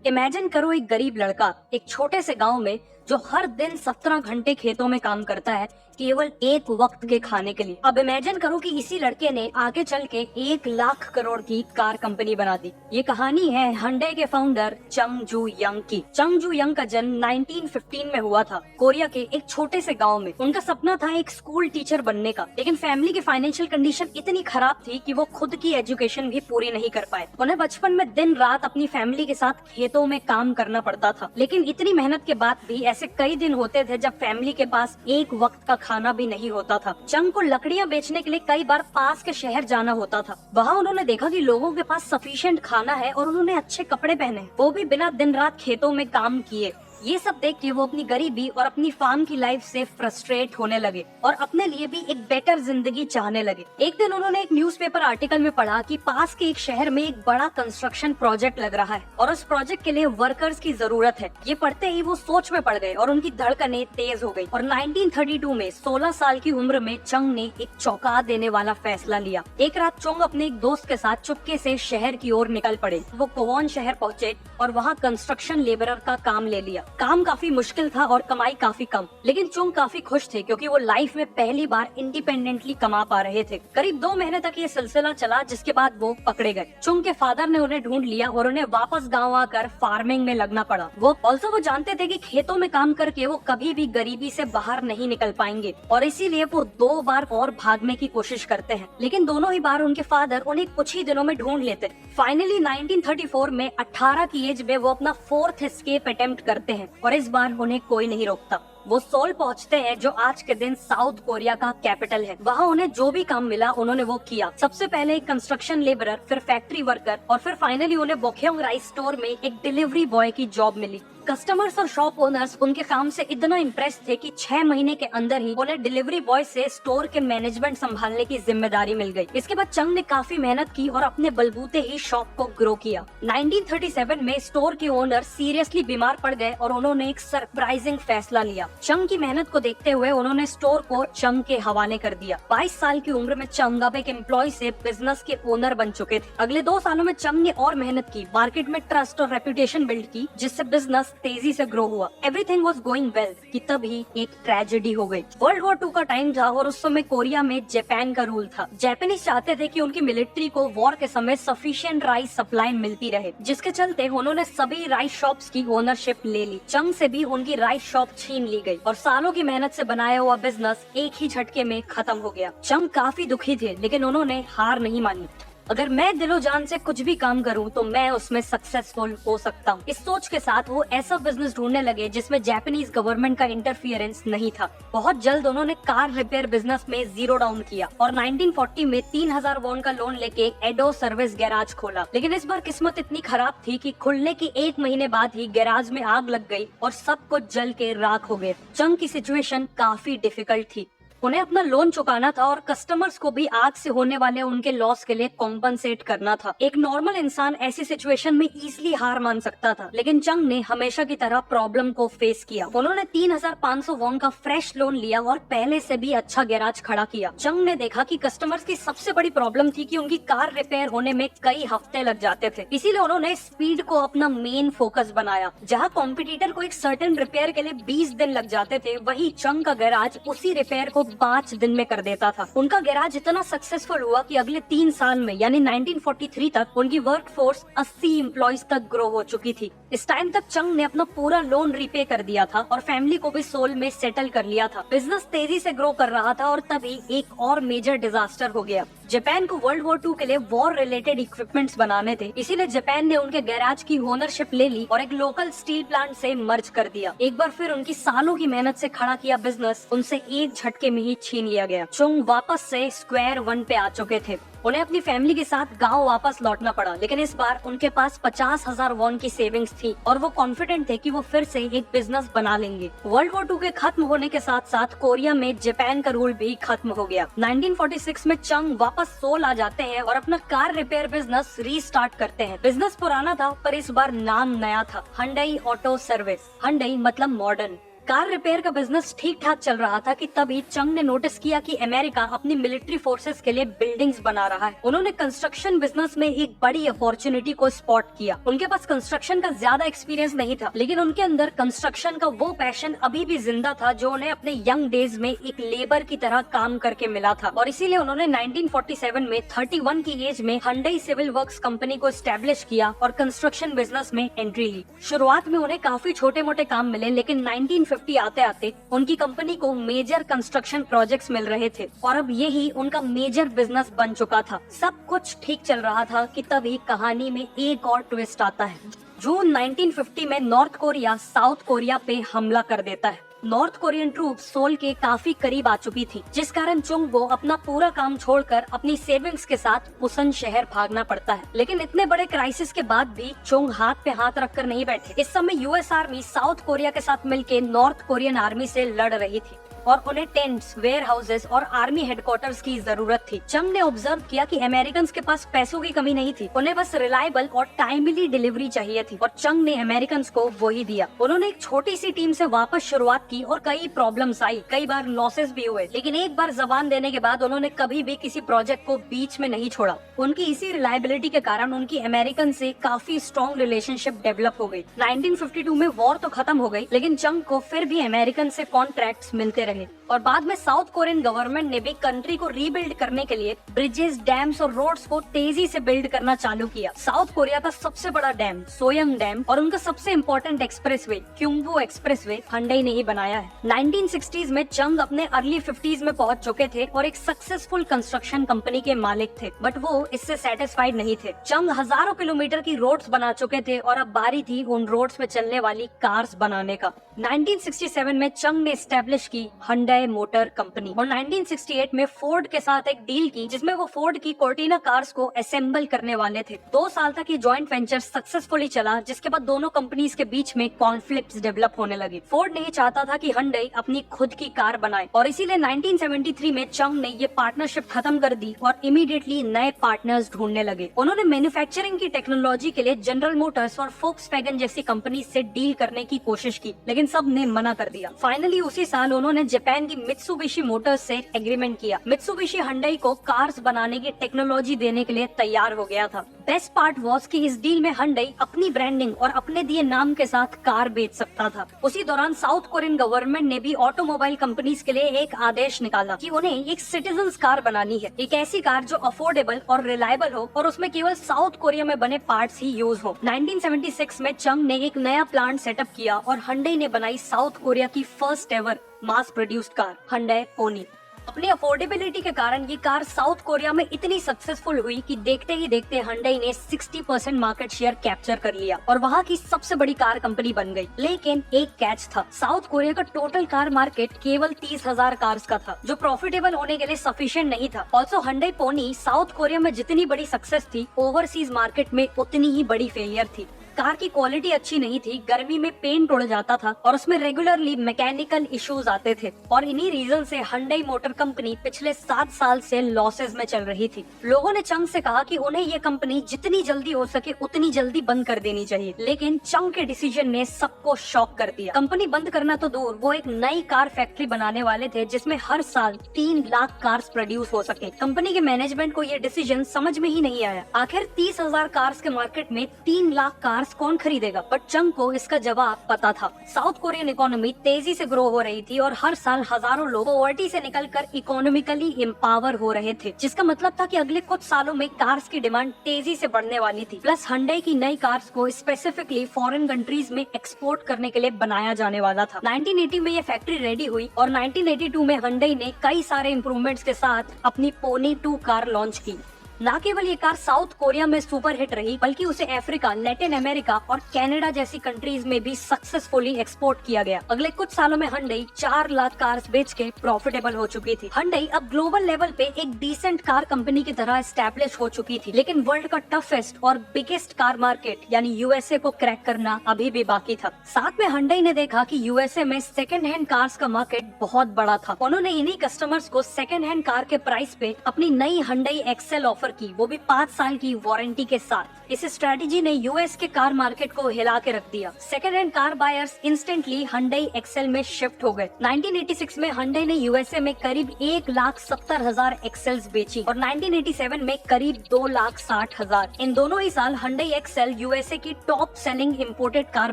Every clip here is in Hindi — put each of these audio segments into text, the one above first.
इमेजिन करो एक गरीब लड़का एक छोटे से गांव में जो हर दिन 17 घंटे खेतों में काम करता है केवल एक वक्त के खाने के लिए। अब इमेजिन करो कि इसी लड़के ने आगे चल के 1 लाख करोड़ की कार कंपनी बना दी। ये कहानी है Hyundai के फाउंडर चंग जू यंग की। चंग जू यंग का जन्म 1915 में हुआ था कोरिया के एक छोटे से गांव में। उनका सपना था एक स्कूल टीचर बनने का, लेकिन फैमिली की फाइनेंशियल कंडीशन इतनी खराब थी कि वो खुद की एजुकेशन भी पूरी नहीं कर पाए। उन्हें बचपन में दिन रात अपनी फैमिली के साथ खेतों में काम करना पड़ता था। लेकिन इतनी मेहनत के बाद भी ऐसे कई दिन होते थे जब फैमिली के पास एक वक्त का खाना भी नहीं होता था। चंग को लकड़ियां बेचने के लिए कई बार पास के शहर जाना होता था। वहाँ उन्होंने देखा कि लोगों के पास सफिशिएंट खाना है और उन्होंने अच्छे कपड़े पहने, वो भी बिना दिन रात खेतों में काम किए। ये सब देख के वो अपनी गरीबी और अपनी फार्म की लाइफ से फ्रस्ट्रेट होने लगे और अपने लिए भी एक बेटर जिंदगी चाहने लगे। एक दिन उन्होंने एक न्यूज़पेपर आर्टिकल में पढ़ा कि पास के एक शहर में एक बड़ा कंस्ट्रक्शन प्रोजेक्ट लग रहा है और उस प्रोजेक्ट के लिए वर्कर्स की जरूरत है। ये पढ़ते ही वो सोच में पड़ गए और उनकी धड़कनें तेज हो गई। और 1932 में 16 साल की उम्र में चंग ने एक चौंका देने वाला फैसला लिया। एक रात चंग अपने एक दोस्त के साथ चुपके से शहर की ओर निकल पड़े। वो कोवॉन शहर पहुँचे और वहाँ कंस्ट्रक्शन लेबरर का काम ले लिया। काम काफी मुश्किल था और कमाई काफी कम, लेकिन चुंग काफी खुश थे क्योंकि वो लाइफ में पहली बार इंडिपेंडेंटली कमा पा रहे थे। करीब 2 महीने तक ये सिलसिला चला, जिसके बाद वो पकड़े गए। चुंग के फादर ने उन्हें ढूंढ लिया और उन्हें वापस गाँव आकर फार्मिंग में लगना पड़ा। वो जानते थे कि खेतों में काम करके वो कभी भी गरीबी से बाहर नहीं निकल पाएंगे और इसीलिए वो 2 बार और भागने की कोशिश करते हैं, लेकिन दोनों ही बार उनके फादर उन्हें कुछ ही दिनों में ढूंढ लेते। फाइनली 1934 में 18 की एज में वो अपना 4th एस्केप अटेम्प्ट करते हैं और इस बार उन्हें कोई नहीं रोकता। वो सोल पहुंचते हैं जो आज के दिन साउथ कोरिया का कैपिटल है। वहाँ उन्हें जो भी काम मिला उन्होंने वो किया। सबसे पहले एक कंस्ट्रक्शन लेबरर, फिर फैक्ट्री वर्कर और फिर फाइनली उन्हें बोक्योंग राइस स्टोर में एक डिलीवरी बॉय की जॉब मिली। कस्टमर्स और शॉप ओनर्स उनके काम से इतना इम्प्रेस थे कि 6 महीने के अंदर ही उन्हें डिलीवरी बॉय से स्टोर के मैनेजमेंट संभालने की जिम्मेदारी मिल गई। इसके बाद चंग ने काफी मेहनत की और अपने बलबूते ही शॉप को ग्रो किया। 1937 में स्टोर के ओनर सीरियसली बीमार पड़ गए और उन्होंने एक सरप्राइजिंग फैसला लिया। चंग की मेहनत को देखते हुए उन्होंने स्टोर को चंग के हवाले कर दिया। 22 साल की उम्र में चंग अब एक एम्प्लॉय से बिजनेस के ओनर बन चुके थे। अगले 2 सालों में चंग ने और मेहनत की, मार्केट में ट्रस्ट और रेपुटेशन बिल्ड की, जिससे बिजनेस तेजी से ग्रो हुआ। एवरीथिंग वाज गोइंग वेल कि तभी एक ट्रेजेडी हो गई। वर्ल्ड वॉर 2 का टाइम था और उस समय कोरिया में जापान का रूल था। जापानीज चाहते थे कि उनकी मिलिट्री को वॉर के समय सफिशिएंट राइस सप्लाई मिलती रहे, जिसके चलते उन्होंने सभी राइस शॉप्स की ओनरशिप ले ली। चंग से भी उनकी राइस शॉप छीन ली गई और सालों की मेहनत से बनाया हुआ बिजनेस एक ही झटके में खत्म हो गया। चंग काफी दुखी थे, लेकिन उन्होंने हार नहीं मानी। अगर मैं दिलो जान से कुछ भी काम करूं तो मैं उसमें सक्सेसफुल हो सकता हूं। इस सोच के साथ वो ऐसा बिजनेस ढूंढने लगे जिसमें जापानीज गवर्नमेंट का इंटरफियरेंस नहीं था। बहुत जल्द उन्होंने कार रिपेयर बिजनेस में जीरो डाउन किया और 1940 में 3000 वॉन का लोन लेके एडो सर्विस गैराज खोला। लेकिन इस बार किस्मत इतनी खराब थी कि खुलने के 1 महीने बाद ही गैराज में आग लग गई और सब कुछ जल के राख हो गए। चंग की सिचुएशन काफी डिफिकल्ट थी। उन्हें अपना लोन चुकाना था और कस्टमर्स को भी आग से होने वाले उनके लॉस के लिए कॉम्पनसेट करना था। एक नॉर्मल इंसान ऐसी सिचुएशन में इजीली हार मान सकता था, लेकिन चंग ने हमेशा की तरह प्रॉब्लम को फेस किया। उन्होंने 3500 वॉन का फ्रेश लोन लिया और पहले से भी अच्छा गैराज खड़ा किया। चंग ने देखा कि कस्टमर्स की सबसे बड़ी प्रॉब्लम थी कि उनकी कार रिपेयर होने में कई हफ्ते लग जाते थे। इसीलिए उन्होंने स्पीड को अपना मेन फोकस बनाया। जहाँ कॉम्पिटिटर को एक सर्टेन रिपेयर के लिए 20 दिन लग जाते थे, वही चंग का गैराज उसी रिपेयर को 5 दिन में कर देता था। उनका गैराज इतना सक्सेसफुल हुआ कि अगले 3 साल में यानी 1943 तक उनकी वर्क फोर्स 80 एम्प्लॉइज तक ग्रो हो चुकी थी। इस टाइम तक चंग ने अपना पूरा लोन रीपे कर दिया था और फैमिली को भी सोल में सेटल कर लिया था। बिजनेस तेजी से ग्रो कर रहा था और तभी एक और मेजर डिजास्टर हो गया। जापान को वर्ल्ड वॉर 2 के लिए वॉर रिलेटेड इक्विपमेंट्स बनाने थे, इसीलिए जापान ने उनके गैराज की ओनरशिप ले ली और एक लोकल स्टील प्लांट से मर्ज कर दिया। एक बार फिर उनकी सालों की मेहनत से खड़ा किया बिजनेस उनसे एक झटके में ही छीन लिया गया। चंग वापस से स्क्वायर वन पे आ चुके थे। उन्हें अपनी फैमिली के साथ गांव वापस लौटना पड़ा, लेकिन इस बार उनके पास 50,000 वॉन की सेविंग्स थी और वो कॉन्फिडेंट थे कि वो फिर से एक बिजनेस बना लेंगे। वर्ल्ड वॉर 2 के खत्म होने के साथ साथ कोरिया में जापान का रूल भी खत्म हो गया। 1946 में चंग वापस सोल आ जाते हैं और अपना कार रिपेयर बिजनेस रीस्टार्ट करते हैं। बिजनेस पुराना था पर इस बार नाम नया था, Hyundai ऑटो सर्विस। Hyundai मतलब मॉडर्न, कार रिपेयर का बिजनेस ठीक ठाक चल रहा था कि तभी चंग ने नोटिस किया कि अमेरिका अपनी मिलिट्री फोर्सेस के लिए बिल्डिंग्स बना रहा है। उन्होंने कंस्ट्रक्शन बिजनेस में एक बड़ी अपॉर्चुनिटी को स्पॉट किया। उनके पास कंस्ट्रक्शन का ज्यादा एक्सपीरियंस नहीं था, लेकिन उनके अंदर कंस्ट्रक्शन का वो पैशन अभी भी जिंदा था जो उन्हें अपने यंग डेज में एक लेबर की तरह काम करके मिला था। और इसीलिए उन्होंने 1947 में 31 की एज में Hyundai सिविल वर्क्स कंपनी को एस्टेब्लिश किया और कंस्ट्रक्शन बिजनेस में एंट्री ली। शुरुआत में उन्हें काफी छोटे मोटे काम मिले, लेकिन 1950 आते आते उनकी कंपनी को मेजर कंस्ट्रक्शन प्रोजेक्ट्स मिल रहे थे और अब यही उनका मेजर बिजनेस बन चुका था। सब कुछ ठीक चल रहा था कि तभी कहानी में एक और ट्विस्ट आता है। जून 1950 में नॉर्थ कोरिया साउथ कोरिया पे हमला कर देता है। नॉर्थ कोरियन ट्रूप्स सोल के काफी करीब आ चुकी थी, जिस कारण चुंग को अपना पूरा काम छोड़कर अपनी सेविंग्स के साथ पुसन शहर भागना पड़ता है। लेकिन इतने बड़े क्राइसिस के बाद भी चुंग हाथ पे हाथ रखकर नहीं बैठे। इस समय यूएस आर्मी साउथ कोरिया के साथ मिलकर नॉर्थ कोरियन आर्मी से लड़ रही थी और उन्हें टेंट्स, वेयर हाउसेस और आर्मी हेडक्वार्टर्स की जरूरत थी। चंग ने ऑब्जर्व किया कि अमेरिकन के पास पैसों की कमी नहीं थी, उन्हें बस रिलायबल और टाइमली डिलीवरी चाहिए थी और चंग ने अमेरिकन को वही दिया। उन्होंने एक छोटी सी टीम से वापस शुरुआत की और कई प्रॉब्लम्स आई, कई बार लॉसेस भी हुए, लेकिन एक बार जबान देने के बाद उन्होंने कभी भी किसी प्रोजेक्ट को बीच में नहीं छोड़ा। उनकी इसी रिलायबिलिटी के कारण उनकी अमेरिकन से काफी स्ट्रॉन्ग रिलेशनशिप डेवलप हो गई। 1952 में वॉर तो खत्म हो गई, लेकिन चंग को फिर भी अमेरिकन से कॉन्ट्रैक्ट्स मिलते रहे और बाद में साउथ कोरियन गवर्नमेंट ने भी कंट्री को रीबिल्ड करने के लिए ब्रिजेस, डैम्स और रोड्स को तेजी से बिल्ड करना चालू किया। साउथ कोरिया का सबसे बड़ा डैम सोयंग डैम और उनका सबसे इम्पोर्टेंट एक्सप्रेसवे क्योंगबो एक्सप्रेसवे Hyundai ने ही बनाया है। 1960s में चंग अपने अर्ली 50s में पहुंच चुके थे और एक सक्सेसफुल कंस्ट्रक्शन कंपनी के मालिक थे, बट वो इससे सेटिस्फाइड नहीं थे। चंग हजारों किलोमीटर की रोड्स बना चुके थे और अब बारी थी उन रोड्स में चलने वाली कार्स बनाने का। 1967 में चंग ने एस्टेब्लिश की Hyundai मोटर कंपनी और 1968 में फोर्ड के साथ एक डील की, जिसमें वो फोर्ड की कोर्टिना कार्स को असेंबल करने वाले थे। 2 साल तक ये जॉइंट वेंचर सक्सेसफुली चला, जिसके बाद दोनों कंपनीज के बीच में कॉन्फ्लिक्ट्स डेवलप होने लगे। फोर्ड नहीं चाहता था कि Hyundai अपनी खुद की कार बनाए और इसीलिए 1973 में चंग ने ये पार्टनरशिप खत्म कर दी और इमीडिएटली नए पार्टनर्स ढूंढने लगे। उन्होंने मैन्युफैक्चरिंग की टेक्नोलॉजी के लिए जनरल मोटर्स और फोक्सवैगन जैसी कंपनी से डील करने की कोशिश की, लेकिन सब ने मना कर दिया। फाइनली उसी साल उन्होंने जापान की मित्सुबिशी मोटर्स से एग्रीमेंट किया। मित्सुबिशी Hyundai को कार्स बनाने की टेक्नोलॉजी देने के लिए तैयार हो गया था। बेस्ट पार्ट वॉज कि इस डील में Hyundai अपनी ब्रांडिंग और अपने दिए नाम के साथ कार बेच सकता था। उसी दौरान साउथ कोरियन गवर्नमेंट ने भी ऑटोमोबाइल कंपनीज के लिए एक आदेश निकाला कि उन्हें एक सिटीजन्स कार बनानी है, एक ऐसी कार जो अफोर्डेबल और रिलायबल हो और उसमें केवल साउथ कोरिया में बने पार्ट्स ही यूज हो। 1976 में चंग ने एक नया प्लांट सेटअप किया और Hyundai ने बनाई साउथ कोरिया की first ever mass produced car Hyundai Pony. अपनी अफोर्डेबिलिटी के कारण ये कार साउथ कोरिया में इतनी सक्सेसफुल हुई कि देखते ही देखते Hyundai ने 60% मार्केट शेयर कैप्चर कर लिया और वहाँ की सबसे बड़ी कार कंपनी बन गई। लेकिन एक कैच था, साउथ कोरिया का टोटल कार मार्केट केवल 30,000 कार्स का था, जो प्रॉफिटेबल होने के लिए सफिशिएंट नहीं था। Also Hyundai Pony South Korea में जितनी बड़ी सक्सेस थी, ओवरसीज मार्केट में उतनी ही बड़ी फेलियर थी। कार की क्वालिटी अच्छी नहीं थी, गर्मी में पेंट उड़ जाता था और उसमें रेगुलरली मैकेनिकल इश्यूज आते थे और इन्हीं रीजन से Hyundai मोटर कंपनी पिछले 7 साल से लॉसेस में चल रही थी। लोगों ने चंग से कहा कि उन्हें ये कंपनी जितनी जल्दी हो सके उतनी जल्दी बंद कर देनी चाहिए, लेकिन चंग के डिसीजन ने सबको शॉक कर दिया। कंपनी बंद करना तो दूर, वो एक नई कार फैक्ट्री बनाने वाले थे जिसमें हर साल 3 लाख कार्स प्रोड्यूस हो सके। कंपनी के मैनेजमेंट को ये डिसीजन समझ में ही नहीं आया। आखिर 30,000 कार्स के मार्केट में 3 लाख कार्स कौन खरीदेगा? बट चंग को इसका जवाब पता था। साउथ कोरियन इकोनॉमी तेजी से ग्रो हो रही थी और हर साल हजारों लोग पॉवर्टी से निकलकर इकोनॉमिकली एम्पावर हो रहे थे, जिसका मतलब था कि अगले कुछ सालों में कार्स की डिमांड तेजी से बढ़ने वाली थी। प्लस Hyundai की नई कार्स को स्पेसिफिकली फॉरेन कंट्रीज में एक्सपोर्ट करने के लिए बनाया जाने वाला था। 1980 में ये फैक्ट्री रेडी हुई और 1982 में Hyundai ने कई सारे इम्प्रूवमेंट्स के साथ अपनी पोनी 2 कार लॉन्च की। न केवल ये कार साउथ कोरिया में सुपर हिट रही, बल्कि उसे अफ्रीका, लैटिन अमेरिका और कनाडा जैसी कंट्रीज में भी सक्सेसफुली एक्सपोर्ट किया गया। अगले कुछ सालों में Hyundai 4 लाख कार्स बेच के प्रॉफिटेबल हो चुकी थी। Hyundai अब ग्लोबल लेवल पे एक डिसेंट कार कंपनी की तरह एस्टेब्लिश हो चुकी थी, लेकिन वर्ल्ड का टफेस्ट और बिगेस्ट कार मार्केट यानी यूएसए को क्रैक करना अभी भी बाकी था। साथ में Hyundai ने देखा कि यूएसए में सेकेंड हैंड कार्स का मार्केट बहुत बड़ा था। उन्होंने इन्हीं कस्टमर्स को सेकेंड हैंड कार के प्राइस पे अपनी नई Hyundai एक्सेल ऑफर की, वो भी 5 साल की वारंटी के साथ। इस स्ट्रेटेजी ने यूएस के कार मार्केट को हिला के रख दिया। Second hand car buyers instantly Hyundai Excel में शिफ्ट हो गए। 1986 में Hyundai ने यूएसए में करीब 1,70,000 एक्सेल्स बेची और 1987 में करीब 2,60,000। इन दोनों ही साल Hyundai एक्सेल यूएसए की टॉप सेलिंग इंपोर्टेड कार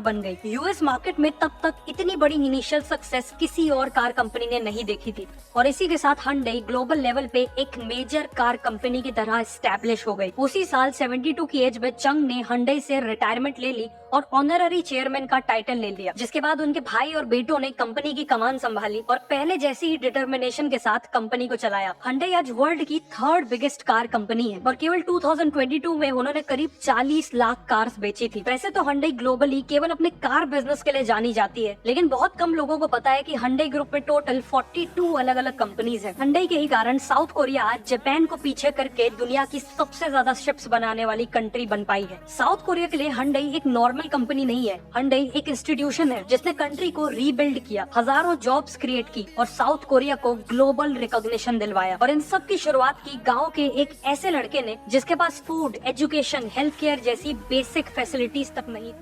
बन गई। यूएस मार्केट में तब तक इतनी बड़ी इनिशियल सक्सेस किसी और कार कंपनी ने नहीं देखी थी और इसी के साथ Hyundai ग्लोबल लेवल पे एक मेजर कार कंपनी की तरह एस्टैब्लिश हो गई। उसी साल 72 की एज में चंग ने Hyundai से रिटायरमेंट ले ली और ऑनररी चेयरमैन का टाइटल ले लिया, जिसके बाद उनके भाई और बेटों ने कंपनी की कमान संभाली और पहले जैसी ही डिटर्मिनेशन के साथ कंपनी को चलाया। Hyundai आज वर्ल्ड की 3rd बिगेस्ट कार कंपनी है और केवल 2022 में उन्होंने करीब 40 लाख कार्स बेची थी। वैसे तो Hyundai ग्लोबली केवल अपने कार बिजनेस के लिए जानी जाती है, लेकिन बहुत कम लोगों को पता है कि Hyundai ग्रुप में टोटल 42 अलग अलग कंपनीज हैं। Hyundai के ही कारण साउथ कोरिया आज जापान को पीछे करके दुनिया की सबसे ज्यादा शिप्स बनाने वाली कंट्री बन पाई है। साउथ कोरिया के लिए Hyundai एक नॉर्मल कंपनी नहीं है, Hyundai एक इंस्टीट्यूशन है जिसने कंट्री को रीबिल्ड किया, हजारों जॉब्स क्रिएट की और साउथ कोरिया को ग्लोबल रिकॉग्निशन दिलवाया। और इन सब की शुरुआत की गांव के एक ऐसे लड़के ने जिसके पास फूड, एजुकेशन, हेल्थ केयर जैसी बेसिक फैसिलिटीज तक नहीं।